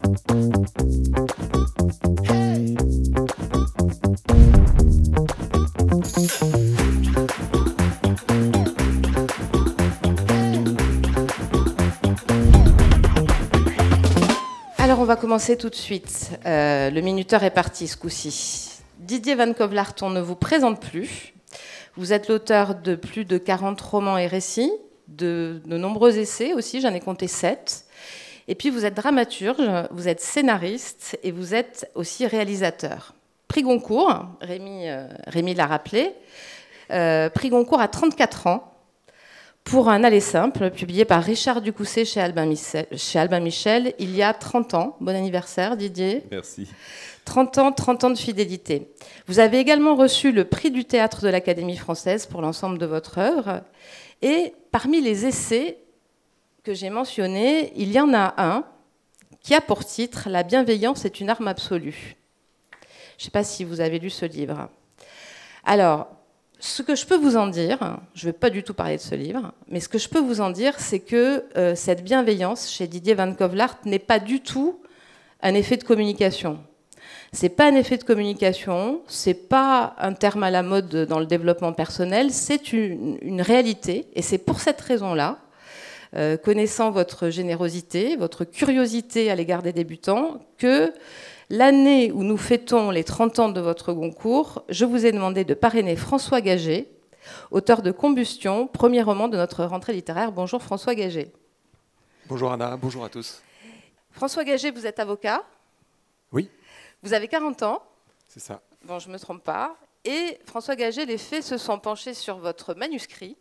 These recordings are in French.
Alors on va commencer tout de suite. Le minuteur est parti ce coup-ci. Didier Van Kovlart, on ne vous présente plus. Vous êtes l'auteur de plus de 40 romans et récits, de nombreux essais aussi, j'en ai compté 7. Et puis vous êtes dramaturge, vous êtes scénariste et vous êtes aussi réalisateur. Prix Goncourt, Rémi l'a rappelé, prix Goncourt à 34 ans pour Un aller simple, publié par Richard Ducousset chez Albin Michel il y a 30 ans. Bon anniversaire Didier. Merci. 30 ans de fidélité. Vous avez également reçu le prix du théâtre de l'Académie française pour l'ensemble de votre œuvre. Et parmi les essais que j'ai mentionnés, il y en a un qui a pour titre « La bienveillance est une arme absolue ». Je ne sais pas si vous avez lu ce livre. Alors, ce que je peux vous en dire, je ne vais pas du tout parler de ce livre, mais ce que je peux vous en dire, c'est que cette bienveillance chez Didier Van Kovlart n'est pas du tout un effet de communication. C'est pas un effet de communication, c'est pas un terme à la mode dans le développement personnel, c'est une réalité. Et c'est pour cette raison-là, connaissant votre générosité, votre curiosité à l'égard des débutants, que l'année où nous fêtons les 30 ans de votre Goncourt, je vous ai demandé de parrainer François Gagé, auteur de Combustion, premier roman de notre rentrée littéraire. Bonjour François Gagé. Bonjour Anna, bonjour à tous. François Gagé, vous êtes avocat. Oui. Vous avez 40 ans. C'est ça. Bon, je ne me trompe pas. Et François Gagé, les faits se sont penchés sur votre manuscrit,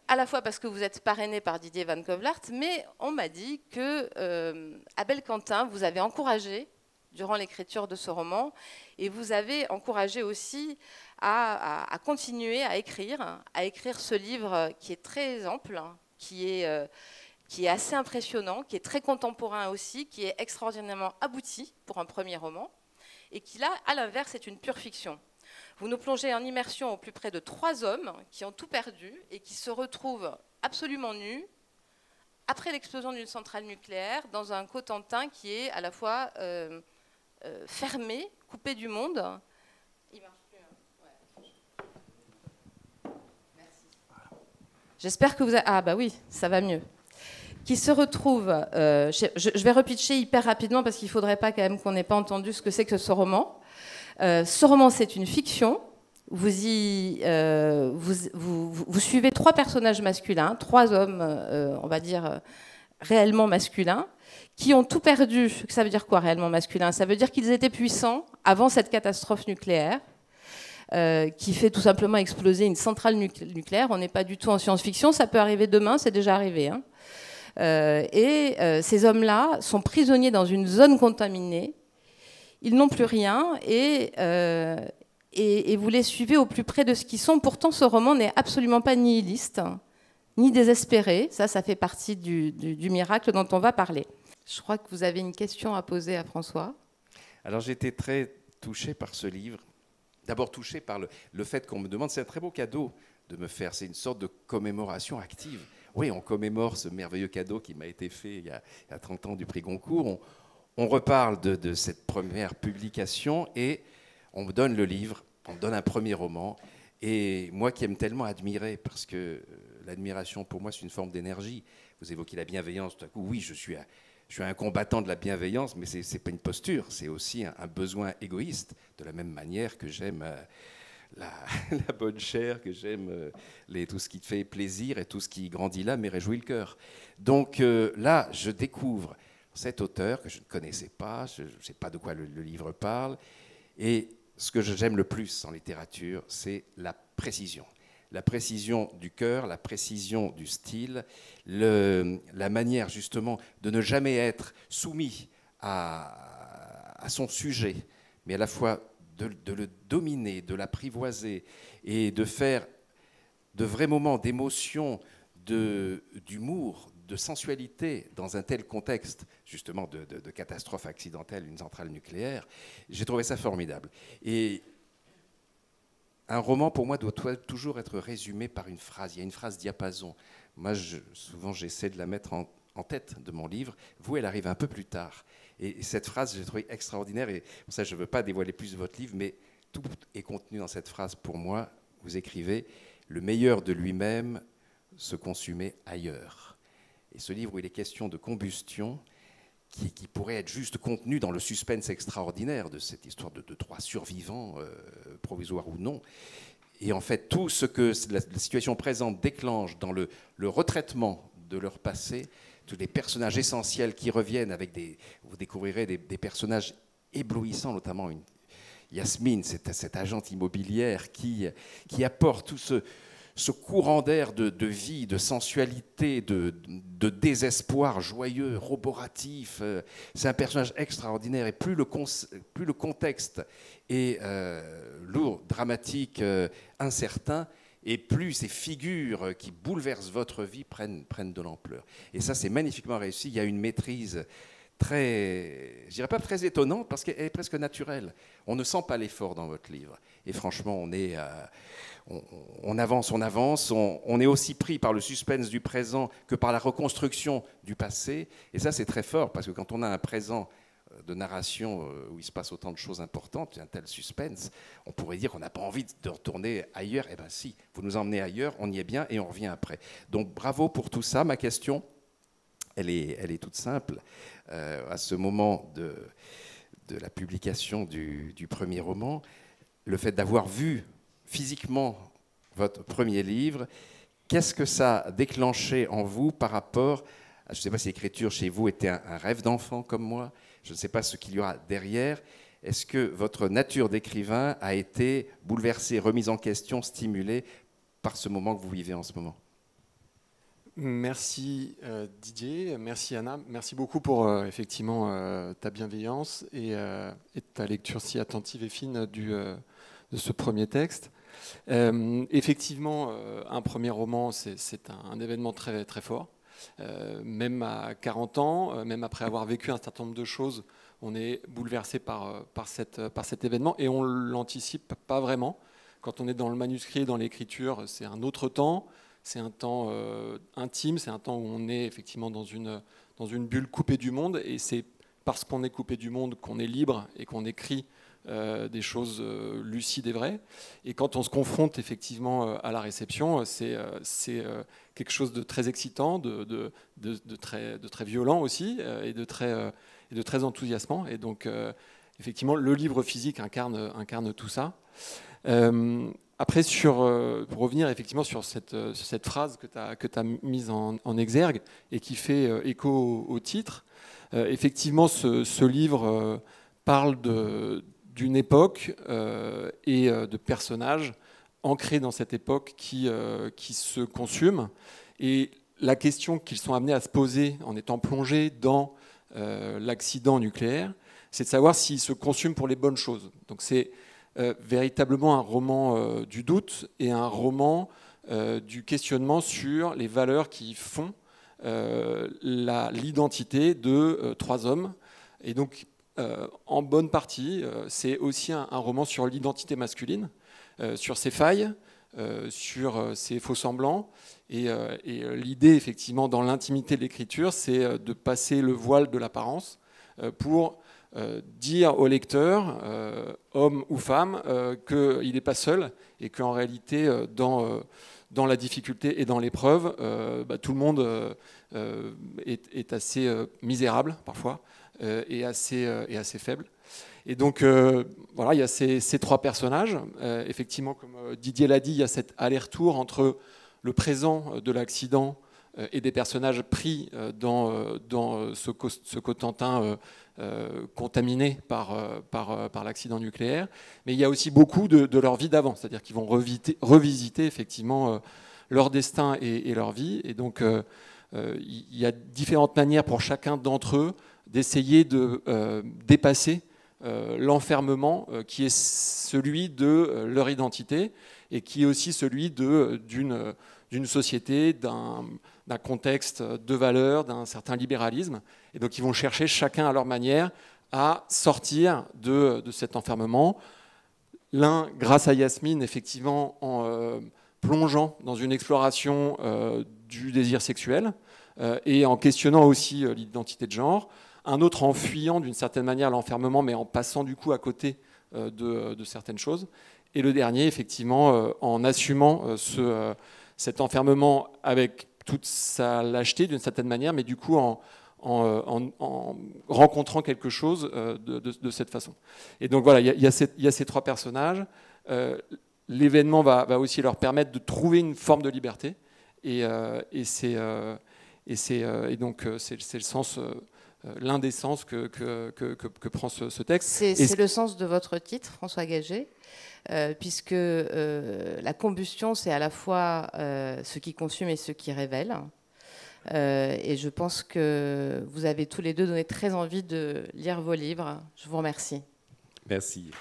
à la fois parce que vous êtes parrainé par Didier Van Kovlart, mais on m'a dit que Abel Quentin vous avez encouragé durant l'écriture de ce roman, et vous avez encouragé aussi à continuer à écrire ce livre qui est très ample, qui est assez impressionnant, qui est très contemporain aussi, qui est extraordinairement abouti pour un premier roman, et qui là, à l'inverse, est une pure fiction. Vous nous plongez en immersion au plus près de 3 hommes qui ont tout perdu et qui se retrouvent absolument nus après l'explosion d'une centrale nucléaire dans un Cotentin qui est à la fois fermé, coupé du monde. Il marche plus, hein. Ouais. Merci. J'espère que vous avez... Ah bah oui, ça va mieux. Qui se retrouve... je vais repitcher hyper rapidement parce qu'il ne faudrait pas quand même qu'on n'ait pas entendu ce que c'est que ce roman. Ce roman, c'est une fiction. Vous suivez 3 personnages masculins, 3 hommes, on va dire, réellement masculins, qui ont tout perdu. Ça veut dire quoi, réellement masculin? Ça veut dire qu'ils étaient puissants avant cette catastrophe nucléaire, qui fait tout simplement exploser une centrale nucléaire. On n'est pas du tout en science-fiction, ça peut arriver demain, c'est déjà arrivé. Hein. Ces hommes-là sont prisonniers dans une zone contaminée. Ils n'ont plus rien et vous les suivez au plus près de ce qu'ils sont. Pourtant, ce roman n'est absolument pas nihiliste, ni désespéré. Ça fait partie du miracle dont on va parler. Je crois que vous avez une question à poser à François. Alors, j'ai été très touché par ce livre. D'abord touché par le fait qu'on me demande, c'est un très beau cadeau de me faire. C'est une sorte de commémoration active. Oui, on commémore ce merveilleux cadeau qui m'a été fait il y a 30 ans du prix Goncourt. On reparle de cette première publication et on me donne le livre, on me donne un premier roman. Et moi qui aime tellement admirer, parce que l'admiration pour moi c'est une forme d'énergie. Vous évoquez la bienveillance, tout à coup, oui, je suis un combattant de la bienveillance, mais ce n'est pas une posture, c'est aussi un besoin égoïste, de la même manière que j'aime la bonne chair, que j'aime tout ce qui te fait plaisir et tout ce qui grandit l'âme et réjouit le cœur. Donc là, je découvre cet auteur que je ne connaissais pas, je ne sais pas de quoi le livre parle. Et ce que j'aime le plus en littérature, c'est la précision. La précision du cœur, la précision du style, la manière justement de ne jamais être soumis à son sujet, mais à la fois de le dominer, de l'apprivoiser et de faire de vrais moments d'émotion, d'humour, de sensualité dans un tel contexte, justement, de catastrophe accidentelle, une centrale nucléaire. J'ai trouvé ça formidable. Et un roman, pour moi, doit toujours être résumé par une phrase. Il y a une phrase diapason. Moi, souvent, j'essaie de la mettre en tête de mon livre. Vous, elle arrive un peu plus tard. Et cette phrase, j'ai trouvé extraordinaire. Et pour ça, je ne veux pas dévoiler plus de votre livre, mais tout est contenu dans cette phrase. Pour moi, vous écrivez « Le meilleur de lui-même se consumait ailleurs ». Et ce livre où il est question de combustion, qui pourrait être juste contenu dans le suspense extraordinaire de cette histoire de trois survivants, provisoires ou non. Et en fait, tout ce que la situation présente déclenche dans le retraitement de leur passé, tous les personnages essentiels qui reviennent avec vous découvrirez des personnages éblouissants, notamment Yasmine, cette agente immobilière qui apporte tout ce courant d'air de vie, de sensualité, de désespoir joyeux, roboratif. C'est un personnage extraordinaire. Et plus le contexte est lourd, dramatique, incertain, et plus ces figures qui bouleversent votre vie prennent de l'ampleur. Et ça, c'est magnifiquement réussi. Il y a une maîtrise je dirais pas très étonnante, parce qu'elle est presque naturelle. On ne sent pas l'effort dans votre livre. Et franchement, on avance, on est aussi pris par le suspense du présent que par la reconstruction du passé. Et ça, c'est très fort, parce que quand on a un présent de narration où il se passe autant de choses importantes, un tel suspense, on pourrait dire qu'on n'a pas envie de retourner ailleurs. Eh bien si, vous nous emmenez ailleurs, on y est bien et on revient après. Donc bravo pour tout ça. Ma question, elle est toute simple. À ce moment de la publication du premier roman, le fait d'avoir vu physiquement votre premier livre, qu'est-ce que ça a déclenché en vous par rapport à, je ne sais pas si l'écriture chez vous était un rêve d'enfant comme moi, je ne sais pas ce qu'il y aura derrière. Est-ce que votre nature d'écrivain a été bouleversée, remise en question, stimulée par ce moment que vous vivez en ce moment ? Merci Didier, merci Anna, merci beaucoup pour effectivement ta bienveillance et ta lecture si attentive et fine de ce premier texte. Effectivement, un premier roman, c'est un événement très, très fort. Même à 40 ans, même après avoir vécu un certain nombre de choses, on est bouleversé par cet événement et on ne l'anticipe pas vraiment. Quand on est dans le manuscrit, dans l'écriture, c'est un autre temps. C'est un temps intime, c'est un temps où on est effectivement dans une bulle coupée du monde, et c'est parce qu'on est coupé du monde qu'on est libre et qu'on écrit des choses lucides et vraies. Et quand on se confronte effectivement à la réception, c'est quelque chose de très excitant, de très violent aussi, et de très enthousiasmant. Et donc effectivement, le livre physique incarne tout ça. Après, pour revenir effectivement sur cette phrase que tu as mise en exergue et qui fait écho au titre, effectivement, ce livre parle d'une époque et de personnages ancrés dans cette époque qui se consument. Et la question qu'ils sont amenés à se poser en étant plongés dans l'accident nucléaire, c'est de savoir s'ils se consument pour les bonnes choses. Donc c'est véritablement un roman du doute et un roman du questionnement sur les valeurs qui font l'identité de trois hommes. Et donc, en bonne partie, c'est aussi un roman sur l'identité masculine, sur ses failles, sur ses faux-semblants. Et l'idée, effectivement, dans l'intimité de l'écriture, c'est de passer le voile de l'apparence pour dire au lecteur, homme ou femme, qu'il n'est pas seul et qu'en réalité, dans la difficulté et dans l'épreuve, tout le monde est assez misérable parfois et assez faible. Et donc, voilà, il y a ces trois personnages. Effectivement, comme Didier l'a dit, il y a cet aller-retour entre le présent de l'accident et des personnages pris dans ce Cotentin contaminés par l'accident nucléaire, mais il y a aussi beaucoup de leur vie d'avant, c'est-à-dire qu'ils vont revisiter effectivement leur destin et leur vie, et donc il y a différentes manières pour chacun d'entre eux d'essayer de dépasser l'enfermement qui est celui de leur identité et qui est aussi celui d'une société, d'un contexte de valeurs, d'un certain libéralisme. Et donc ils vont chercher chacun à leur manière à sortir de cet enfermement. L'un, grâce à Yasmine, effectivement, en plongeant dans une exploration du désir sexuel, et en questionnant aussi l'identité de genre. Un autre en fuyant d'une certaine manière l'enfermement, mais en passant du coup à côté de certaines choses. Et le dernier, effectivement, en assumant cet enfermement avec toute sa lâcheté d'une certaine manière, mais du coup en rencontrant quelque chose de cette façon. Et donc voilà, il y a ces trois personnages. L'événement va aussi leur permettre de trouver une forme de liberté. Et donc c'est le sens, l'un des sens que prend ce texte. C'est le sens de votre titre, François Gagé, puisque la combustion, c'est à la fois ce qui consume et ce qui révèle. Et je pense que vous avez tous les deux donné très envie de lire vos livres. Je vous remercie. Merci.